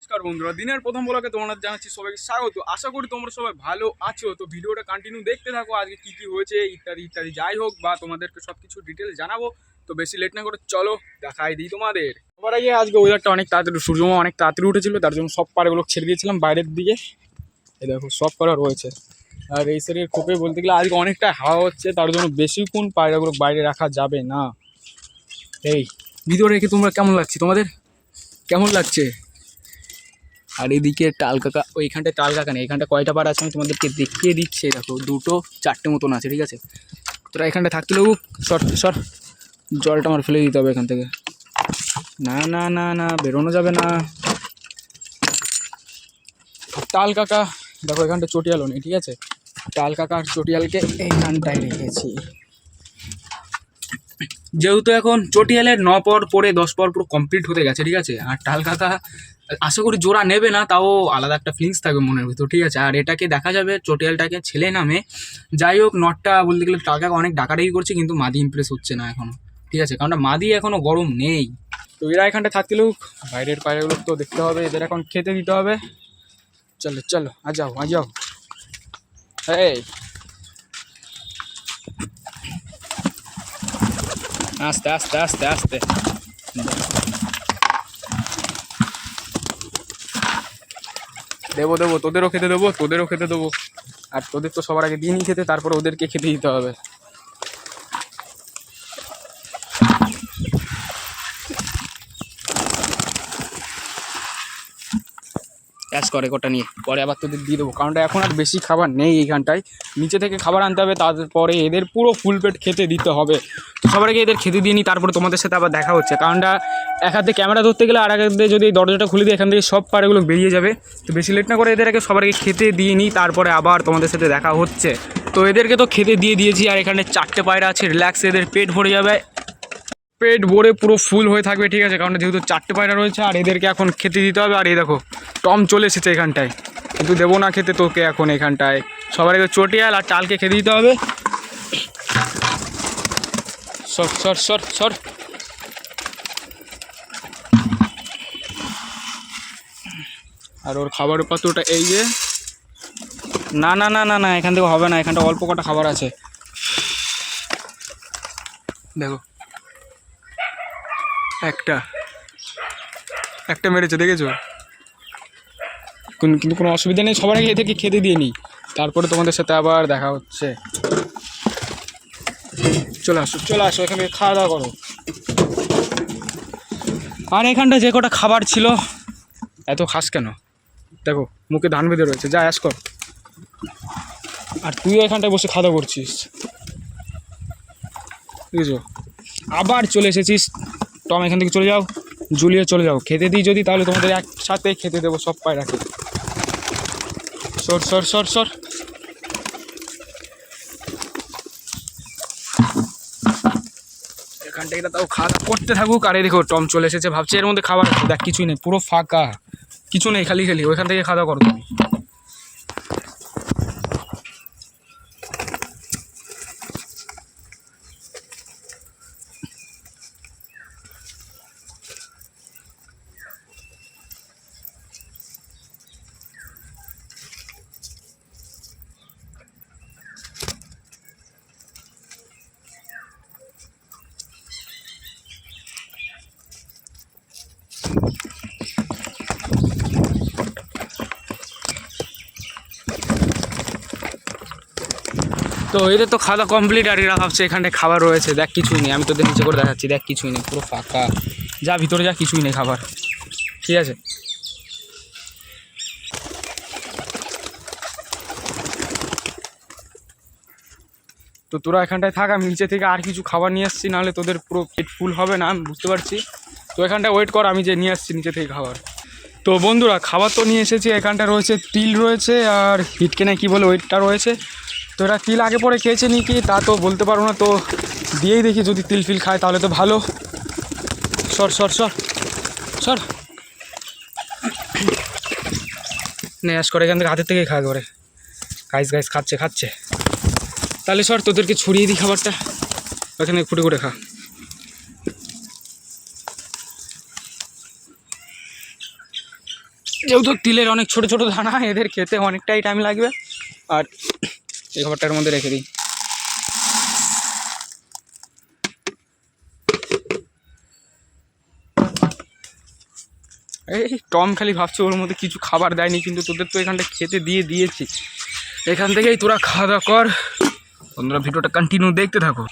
নমস্কার বন্ধুরা, দিনের প্রথম ব্লগে তোমাদের জানাচ্ছি সবাইকে স্বাগত। আশা করি তোমরা সবাই ভালো আছো। তো ভিডিওটা কন্টিনিউ দেখতে থাকো, আজকে কি কি হয়েছে ইত্যাদি ইত্যাদি যাই হোক, বা তোমাদেরকে সব কিছু ডিটেলস জানাবো। তো বেশি লেট না করে চলো দেখাই দিই তোমাদের। সবার আগে আজকে ওয়েদারটা অনেক তাড়াতাড়ি, সূর্যমা অনেক তাড়াতাড়ি উঠেছিল, তার জন্য সব পাড়াগুলো ছেড়ে দিয়েছিলাম বাইরের দিকে। এই দেখো সব পাড়া রয়েছে। আর এই সাইডের খোপে বলতে গেলে আজকে অনেকটা হাওয়া হচ্ছে, তার জন্য বেশিক্ষণ পায়রাগুলো বাইরে রাখা যাবে না। এই ভিডিও রেখে তোমরা কেমন লাগছে, তোমাদের কেমন লাগছে? আর এদিকে টাল কাকা, ওইখানটায় টাল কাকা নেই, এখানটা কয়টা পাড়া আছে আমি তোমাদেরকে দেখিয়ে দিচ্ছি। দেখো দুটো চারটে মতন আছে, ঠিক আছে? তোরা এখানটা থাকতে লেবু সর সর, জলটা আমার ফেলে দিতে হবে এখান থেকে। না না না না, বেরোনো যাবে না। টাল কাকা দেখো এখানটা চটিয়ালও নেই, ঠিক আছে? টাল কাকা আর চটিয়ালকে এইখানটায় রেখেছি, যেহেতু এখন চটিয়ালের 9 পর পরে 10 পর পুরো কমপ্লিট হতে গেছে, ঠিক আছে? আর টাল কাকা আশা করি জোড়া নেবে না, তাও আলাদা একটা ফিলিংস থাকবে মনের ভিতর, ঠিক আছে? আর এটাকে দেখা যাবে চটিয়ালটাকে ছেলে নামে। যাই হোক, নটটা বলতে গেলে টাল কাকা অনেক ডাকাডাকি করছে, কিন্তু মাদি ইমপ্রেস হচ্ছে না এখনো, ঠিক আছে? কারণ মাদি এখনো গরম নেই। তো এরা এখানটা থাকতে লোক, বাইরের পায়রাগুলো তো দেখতে হবে, এদের এখন খেতে দিতে হবে। চলো চলো, আ যাও আ যাও। এই আস্তে আস্তে আস্তে আস্তে, দেবো দেবো, তোদেরও খেতে দেবো, তোদেরও খেতে দেবো। আর তোদের তো সবার আগে দিনই খেতে, তারপরে ওদেরকে খেতে দিতে হবে। ক্যাশ করে কটা নিয়ে পরে আবার তোদের দিয়ে দেবো, কারণ এখন আর বেশি খাবার নেই এইখানটায়। নিচে থেকে খাবার আনতে হবে, তারপরে এদের পুরো ফুল পেট খেতে দিতে হবে। তো সবার আগে এদের খেতে দিয়ে নিই, তারপরে তোমাদের সাথে আবার দেখা হচ্ছে। কারণটা এক হাতে ক্যামেরা ধরতে গেলে আর এক হাতে যদি এই দরজাটা খুলে দিই, এখান থেকে সব পাড়াগুলো বেরিয়ে যাবে। তো বেশি লেট না করে এদের আগে সবার আগে খেতে দিয়ে নিই, তারপরে আবার তোমাদের সাথে দেখা হচ্ছে। তো এদেরকে তো খেতে দিয়ে দিয়েছি, আর এখানে 4টে পায়রা আছে, রিল্যাক্স, এদের পেট ভরে যাবে, পেট ভরে পুরো ফুল হয়ে থাকবে, ঠিক আছে? কারণ যেহেতু 4টে পায়রা রয়েছে, আর এদেরকে এখন খেতে দিতে হবে। আর এই দেখো টম চলে এসেছে এখানটায়, কিন্তু দেবো না খেতে তোকে এখন এখানটায়। সবার আগে চটিয়াল আর টালকে খেতে দিতে হবে। সর সর সর সর। আর ওর খাবার পাত্রটা এই যে, না না না না না, এখান থেকে হবে না, এখানটা অল্প কটা খাবার আছে। দেখো একটা একটা মেরেছে, দেখেছো? কিন্তু কোনো অসুবিধা নেই, সবার আগে এদেরকে খেতে দিয়ে নিই, তারপরে তোমাদের সাথে আবার দেখা হচ্ছে। চলে আসো চলে আসো, এখানে খাওয়া দাওয়া করো। আর এখানটা যে কটা খাবার ছিল, এত খাস কেন? দেখো মুখে ধান বেঁধে রয়েছে, যা অ্যাশ কর। আর তুইও এখানটায় বসে খাওয়া দাওয়া করছিস, বুঝেছো? আবার চলে এসেছিস। টম এখান থেকে চলে যাও, জুলিয়ে চলে যাও। খেতে দিই যদি, তাহলে তোমাদের একসাথে খেতে দেবো সব পায়রাকে। সর সর সর সর। এখান থেকে তাও খাওয়া দাওয়া করতে থাকুক। আর এই দেখো টম চলে এসেছে, ভাবছে এর মধ্যে খাবার আছে, দেখ কিছুই নেই, পুরো ফাঁকা, কিছু নেই, খালি খালি। ওইখান থেকে খাওয়া দাওয়া করো তুমি। তো এদের তো খাওয়া কমপ্লিট, আর এরা ভাবছে এখানটায় খাবার রয়েছে, দেখ কিছুই নেই। আমি তোদের নিচে করে দেখাচ্ছি, দেখ কিছুই নেই, পুরো ফাঁকা। যা ভিতরে যা, কিছুই নেই খাবার, ঠিক আছে? তো তোরা এখানটায় থাক, আমি নিচে থেকে আর কিছু খাবার নিয়ে আসছি, নাহলে তোদের পুরো পেট ফুল হবে না, আমি বুঝতে পারছি। তো এখানটায় ওয়েট কর, আমি যে নিয়ে আসছি নিচে থেকে খাবার। তো বন্ধুরা খাবার তো নিয়ে এসেছি, এখানটা রয়েছে তিল রয়েছে, আর হিটকে না কি বলে ওইটা রয়েছে। তো এরা তিল আগে পরে খেয়েছে নি কি তা তো বলতে পারবো না, তো দিয়েই দেখি, যদি তিল ফিল খায় তাহলে তো ভালো। সর সর সর সর, নেয়াস করে এখান থেকে হাতের থেকেই খাওয়া করে। গাইস গাইস খাচ্ছে খাচ্ছে, তাহলে সর তোদেরকে ছড়িয়ে দিই খাবারটা, ওখানে ফুটে ফুটে খা। যেহেতু তিলের অনেক ছোট ছোট দানা, এদের খেতে অনেকটাই টাইম লাগবে। আর এই খাবারটার মধ্যে রেখে দিই। এই টম খালি ভাবছে ওর মধ্যে কিছু খাবার দেয়নি, কিন্তু তোদের তো এখানটা খেতে দিয়েছি। এখান থেকেই তোরা খাওয়া দাওয়া কর। বন্ধুরা ভিডিওটা কন্টিনিউ দেখতে থাকো।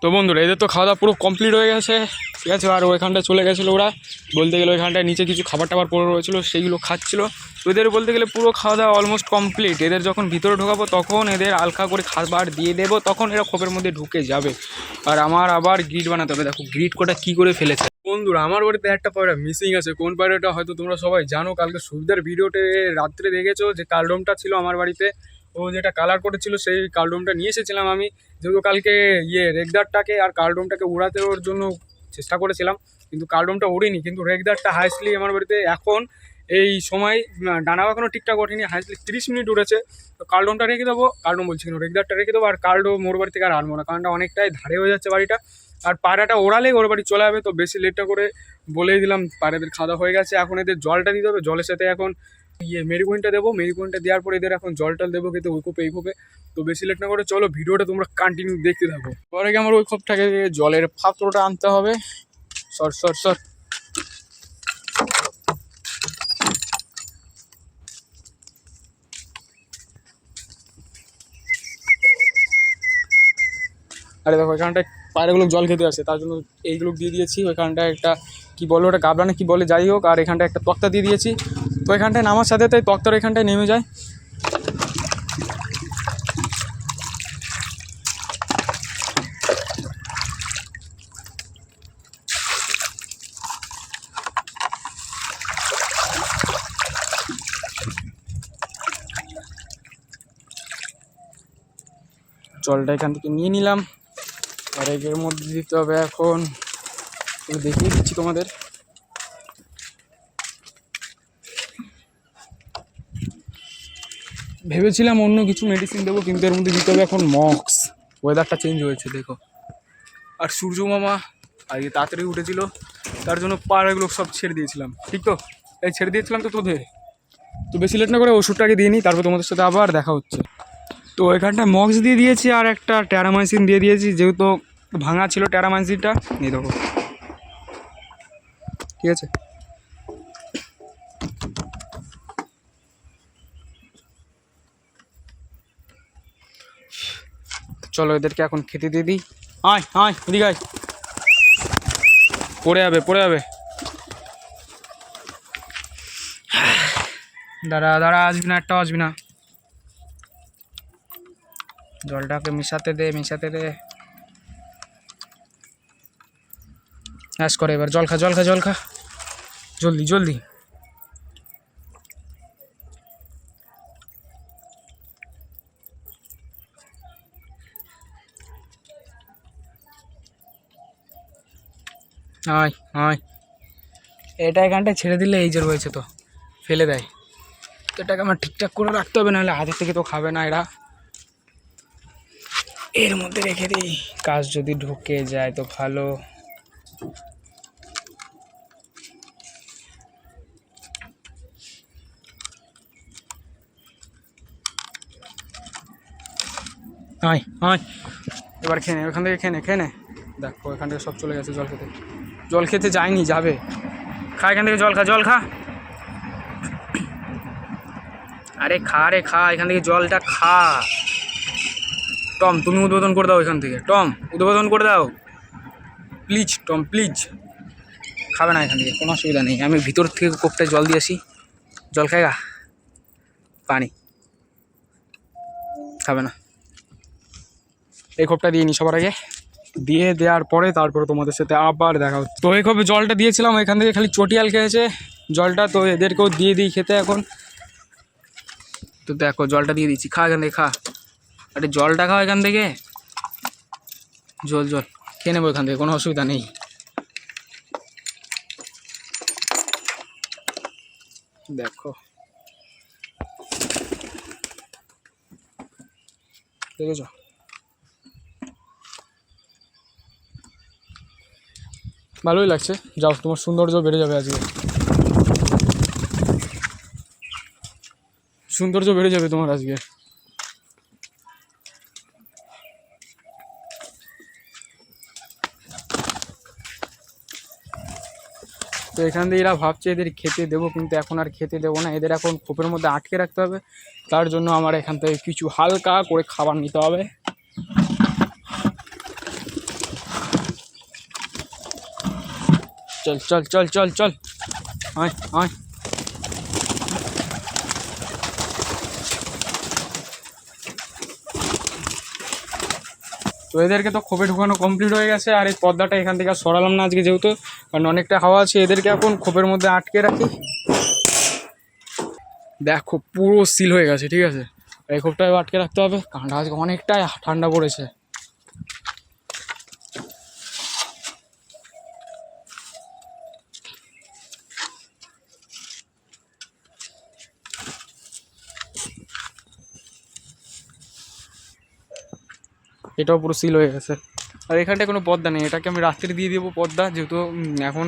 তো বন্ধুরা এদের তো খাওয়া দাওয়া পুরো কমপ্লিট হয়ে গেছে, ঠিক আছে। আর ওইখানটায় চলে গেছিলো ওরা, বলতে গেলে ওইখানটায় নিচে কিছু খাবার টাবার পড়ে রয়েছিলো, সেইগুলো খাচ্ছিলো। তো এদের বলতে গেলে পুরো খাওয়া দাওয়া অলমোস্ট কমপ্লিট। এদের যখন ভিতরে ঢোকাবো তখন এদের হালকা করে খাবার দিয়ে দেবো, তখন এরা খোপের মধ্যে ঢুকে যাবে। আর আমার আবার গ্রিড বানাতে হবে। দেখো গ্রিড কোটা কী করে ফেলেছে। বন্ধুরা আমার বাড়িতে একটা পায়রা মিসিং আছে। কোন পায়রাটা হয়তো তোমরা সবাই জানো। কালকে সুবিধার ভিডিওতে রাত্রে দেখেছো যে কালডোমটা ছিল আমার বাড়িতে, ও যেটা কালার করেছিল সেই কালডোমটা নিয়ে এসেছিলাম আমি। যেহেতু কালকে রেগদারটাকে আর কালডোমটাকে উড়াতে ওর জন্য চেষ্টা করেছিলাম, কিন্তু কালডোমটা উড়িনি, কিন্তু রেগদারটা হাইস্টলি আমার বাড়িতে এখন এই সময় ডানাও এখনও ঠিকঠাক ওঠেনি, হাইস্টলি 30 মিনিট উঠেছে। তো কালডোমটা রেখে দেবো, কালডোম বলছি কিন্তু রেগদারটা রেখে দেবো। আর কালডোম মোর বাড়ি থেকে আর আনবো না, কারণটা অনেকটাই ধারে হয়ে যাচ্ছে বাড়িটা। আর পায়রাটা ওড়ালেই ওর বাড়ি চলে যাবে। তো বেশি লেটটা করে বলেই দিলাম পায়রাদের খাওয়া হয়ে গেছে। এখন এদের জলটা দিতে হবে, জলের সাথে এখন মেরিকুইনটা দেবো। মেরিকুইনটা দেওয়ার পর এদের এখন জল টল দেবো খেতে, ওই কোপে এই কোপে। তো বেশি লেট না করে চলো ভিডিওটা তোমরা কন্টিনিউ দেখতে থাকো। পরে আমার ওই কোপটাকে জলের পাত্রটা আনতে হবে। সর সর সর। আরে দেখো এখানটায় পায়রাগুলো জল খেতে আসে, তার জন্য এইগুলো দিয়ে দিয়েছি। ওইখানটায় একটা কী বলে ওটা গাবলা না কী বলে, যাই হোক। আর এখানটায় একটা তক্তা দিয়ে দিয়েছি। তো এখানটায় নামার সাথে তাই তক্তার এখানটায় নেমে যায়। জলটা এখান থেকে নিয়ে নিলাম। আর এর মধ্যে দিতে হবে এখন, দেখিয়ে দিচ্ছি তোমাদের। ভেবেছিলাম অন্য কিছু মেডিসিন দেবো, কিন্তু এর মধ্যে দিতে হবে এখন মক্স। ওয়েদারটা চেঞ্জ হয়েছে দেখো। আর সূর্য মামা আজকে তাড়াতাড়ি উঠেছিল, তার জন্য পায়রাগুলো সব ছেড়ে দিয়েছিলাম। ঠিক তো এই ছেড়ে দিয়েছিলাম তো তোদের। তো বেশি লেট না করে ওষুধটাকে দিয়ে নিই, তারপর তোমাদের সাথে আবার দেখা হচ্ছে। তো এখানটায় মক্স দিয়ে দিয়েছি আর একটা ট্যারামাইসিন দিয়ে দিয়েছি, যেহেতু ভাঙা ছিল ট্যারামাইসিনটা। এই দেখো, ঠিক আছে। চলো এদেরকে এখন খেতে দিয়ে দিই। আয় আয় এদিকে আয়, পড়ে যাবে পড়ে যাবে। দাঁড়া দাঁড়া, আসবি না, একটাও আসবি না। জলটাকে মিশাতে দে মিশাতে দে। অ্যাশ করে এবার, জল খা জল খা জল খা, জলদি জলদি। আয় আয়, এটা এখানটায় ছেড়ে দিলে এই যে রয়েছে তো ফেলে দেয়, তো এটাকে আমার ঠিকঠাক করে রাখতে হবে, নাহলে হাতের থেকে তো খাবে না এরা। এর মধ্যে রেখে দিই, কাজ যদি ঢুকে যায় তো ভালো। আয় আয়, এবার খেয়ে নে, ওখান থেকে খেয়ে নে। দেখো এখান থেকে সব চলে গেছে জল খেতে যায়নি, যাবে। খা এখান থেকে, জল খা। আরে খা রে খা, এখান থেকে জলটা খা। টম তুমি উদ্বোধন করে দাও এখান থেকে, টম উদ্বোধন করে দাও প্লিজ, টম প্লিজ। খাবে না এখান থেকে, কোনো অসুবিধা নেই, আমি ভিতর থেকে কোপটায় জল দিয়ে আসি। জল খায় গা, পানি খাবে না। এই কোপটা দিয়ে নি সবার আগে, দিয়ে দেওয়ার পরে তারপরে তোমাদের সাথে আবার দেখা হচ্ছে। তো এই কোপে জলটা দিয়েছিলাম, এখান থেকে খালি চটিয়াল খেয়েছে জলটা, তো এদেরকেও দিয়ে দিই খেতে এখন। তো দেখো জলটা দিয়ে দিচ্ছি, খা এখান থেকে খা। আরে জলটা খাও এখান থেকে, জল খেয়ে নেবো এখান থেকে, কোনো অসুবিধা নেই। দেখো দেখেছ, ভালোই লাগছে। যাও, তোমার সৌন্দর্য বেড়ে যাবে আজকে, সৌন্দর্য বেড়ে যাবে তোমার আজকে। তো এখান দিয়ে এরা ভাবছে এদের খেতে দেবো, কিন্তু এখন আর খেতে দেবো না, এদের এখন খোপের মধ্যে আটকে রাখতে হবে। তার জন্য আমার এখান থেকে কিছু হালকা করে খাবার নিতে হবে। চল চল চল চল চল, আয় আয়। তো এদেরকে তো খোপে ঢুকানো কমপ্লিট হয়ে গেছে, আর এই পর্দাটা এখান থেকে সরালাম না আজকে যেহেতু, কারণ অনেকটা হাওয়া আছে। এদেরকে এখন খোপের মধ্যে আটকে রাখি। দেখো পুরো সিল হয়ে গেছে, ঠিক আছে। এই খোপটাও আটকে রাখতে হবে, কারণ আজকে অনেকটাই ঠান্ডা পড়েছে। এটাও পুরো সিল হয়ে গেছে, আর এখানটায় কোনো পর্দা নেই, এটাকে আমি রাত্রে দিয়ে দেবো পর্দা, যেহেতু এখন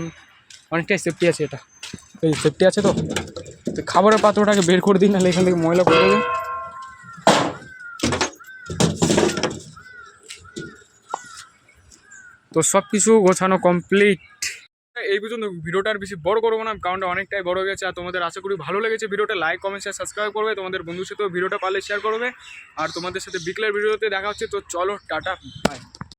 অনেকটাই সেফটি আছে। এটা এই সেফটি আছে তো খাবারের পাত্রটাকে বের করে দিই, নাহলে এখান থেকে ময়লা পড়ে যাবে। তো সব কিছু গোছানো কমপ্লিট। এই পর্যন্ত ভিডিওটা আর বেশি বড় করবো না, কারণটা অনেকটাই বড় হয়ে গেছে। আর তোমাদের আশা করি ভালো লেগেছে ভিডিওটা, লাইক কমেন্ট শেয়ার সাবস্ক্রাইব করবে, তোমাদের বন্ধুর সাথেও ভিডিওটা পারলে শেয়ার করবে। আর তোমাদের সাথে বিকেলের ভিডিওতে দেখা হচ্ছে। তো চলো টাটা, বাই।